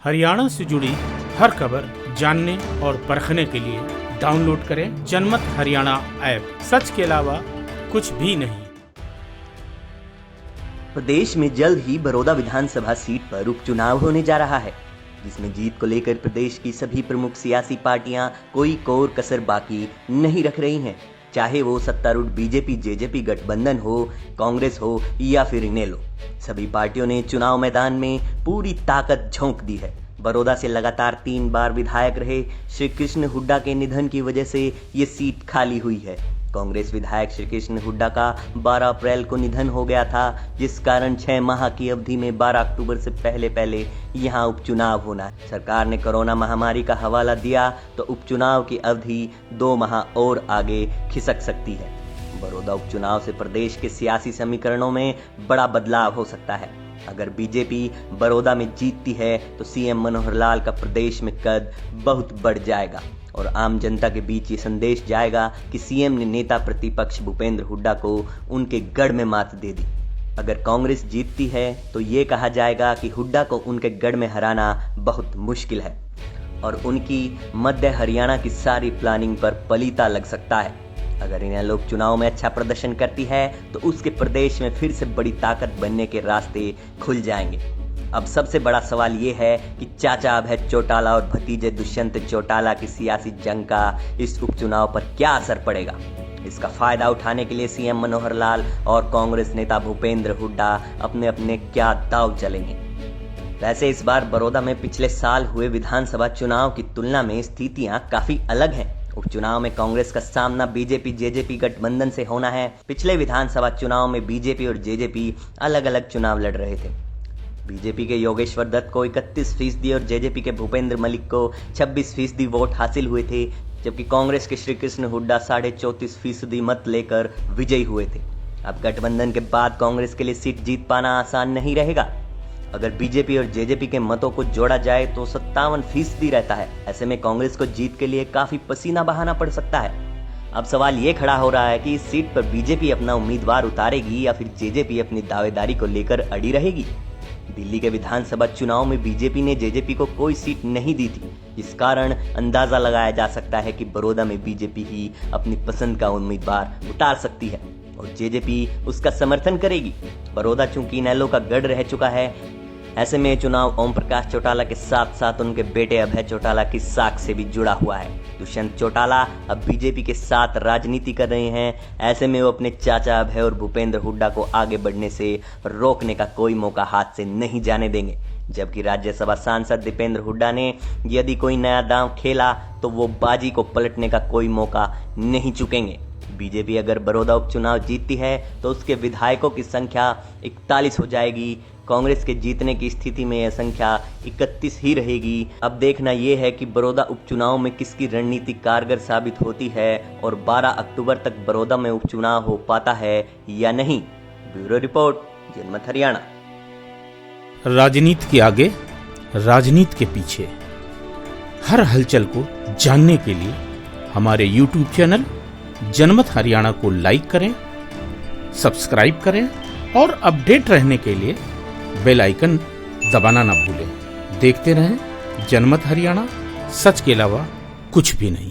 हरियाणा से जुड़ी हर खबर जानने और परखने के लिए डाउनलोड करें जनमत हरियाणा ऐप। सच के अलावा कुछ भी नहीं। प्रदेश में जल्द ही बड़ौदा विधानसभा सीट पर उपचुनाव होने जा रहा है, जिसमें जीत को लेकर प्रदेश की सभी प्रमुख सियासी पार्टियां कोई कोर कसर बाकी नहीं रख रही हैं। चाहे वो सत्तारूढ़ बीजेपी जेजेपी गठबंधन हो, कांग्रेस हो या फिर इनेलो, सभी पार्टियों ने चुनाव मैदान में पूरी ताकत झोंक दी है। बड़ौदा से लगातार 3 बार विधायक रहे श्री कृष्ण हुड्डा के निधन की वजह से ये सीट खाली हुई है। कांग्रेस विधायक श्री कृष्ण हुड्डा का 12 अप्रैल को निधन हो गया था, जिस कारण 6 माह की अवधि में 12 अक्टूबर से पहले यहां उपचुनाव होना है। सरकार ने कोरोना महामारी का हवाला दिया तो उपचुनाव की अवधि 2 माह और आगे खिसक सकती है। बड़ौदा उपचुनाव से प्रदेश के सियासी समीकरणों में बड़ा बदलाव हो सकता है। अगर बीजेपी बड़ौदा में जीतती है तो सीएम मनोहर लाल का प्रदेश में कद बहुत बढ़ जाएगा और आम जनता के बीच ये संदेश जाएगा कि सीएम ने नेता प्रतिपक्ष भूपेंद्र हुड्डा को उनके गढ़ में मात दे दी। अगर कांग्रेस जीतती है तो ये कहा जाएगा कि हुड्डा को उनके गढ़ में हराना बहुत मुश्किल है और उनकी मध्य हरियाणा की सारी प्लानिंग पर पलीता लग सकता है। अगर इन्हें लोग चुनाव में अच्छा प्रदर्शन करती है तो उसके प्रदेश में फिर से बड़ी ताकत बनने के रास्ते खुल जाएंगे। अब सबसे बड़ा सवाल ये है कि चाचा अभय चौटाला और भतीजे दुष्यंत चौटाला की सियासी जंग का इस उपचुनाव पर क्या असर पड़ेगा। इसका फायदा उठाने के लिए सीएम मनोहर लाल और कांग्रेस नेता भूपेंद्र हुड्डा अपने अपने क्या दांव चलेंगे। वैसे इस बार बड़ौदा में पिछले साल हुए विधानसभा चुनाव की तुलना में स्थितियां काफी अलग हैं। उपचुनाव में कांग्रेस का सामना बीजेपी जेजेपी गठबंधन से होना है। पिछले विधानसभा चुनाव में बीजेपी और जेजेपी अलग अलग चुनाव लड़ रहे थे। बीजेपी के योगेश्वर दत्त को 31% और जेजेपी के भूपेंद्र मलिक को 26% वोट हासिल हुए थे, जबकि कांग्रेस के श्री कृष्ण हुड्डा 34.5% मत लेकर विजयी हुए थे। अब गठबंधन के बाद कांग्रेस के लिए सीट जीत पाना आसान नहीं रहेगा। अगर बीजेपी और जेजेपी के मतों को जोड़ा जाए तो 57% रहता है। ऐसे में कांग्रेस को जीत के लिए काफी पसीना बहाना पड़ सकता है। अब सवाल ये खड़ा हो रहा है कि इस सीट पर बीजेपी अपना उम्मीदवार उतारेगी या फिर जेजेपी अपनी दावेदारी को लेकर अड़ी रहेगी। दिल्ली के विधानसभा चुनाव में बीजेपी ने जेजेपी को कोई सीट नहीं दी थी, जिस कारण अंदाजा लगाया जा सकता है कि बड़ौदा में बीजेपी ही अपनी पसंद का उम्मीदवार उतार सकती है और जेजेपी उसका समर्थन करेगी। बड़ौदा चूंकि इनेलो का गढ़ रह चुका है, ऐसे में चुनाव ओम प्रकाश चौटाला के साथ साथ उनके बेटे अभय चौटाला की साख से भी जुड़ा हुआ है। दुष्यंत चौटाला अब बीजेपी के साथ राजनीति कर रहे हैं। ऐसे में वो अपने चाचा अभय और भूपेंद्र हुड्डा को आगे बढ़ने से रोकने का कोई मौका हाथ से नहीं जाने देंगे। जबकि राज्यसभा सांसद दीपेंद्र हुड्डा ने यदि कोई नया दांव खेला तो वो बाजी को पलटने का कोई मौका नहीं चुकेंगे। बीजेपी अगर बड़ौदा उपचुनाव जीतती है तो उसके विधायकों की संख्या 41 हो जाएगी। कांग्रेस के जीतने की स्थिति में यह संख्या 31 ही रहेगी। अब देखना यह है कि बड़ौदा उपचुनाव में किसकी रणनीति कारगर साबित होती है और 12 अक्टूबर तक बड़ौदा में उपचुनाव हो पाता है या नहीं। ब्यूरो रिपोर्ट, जनमत हरियाणा। राजनीति के आगे, राजनीति के पीछे, हर हलचल को जानने के लिए हमारे YouTube चैनल जनमत हरियाणा को लाइक करें, सब्सक्राइब करें और अपडेट रहने के लिए बेल आइकन दबाना ना भूलें। देखते रहें जनमत हरियाणा, सच के अलावा कुछ भी नहीं।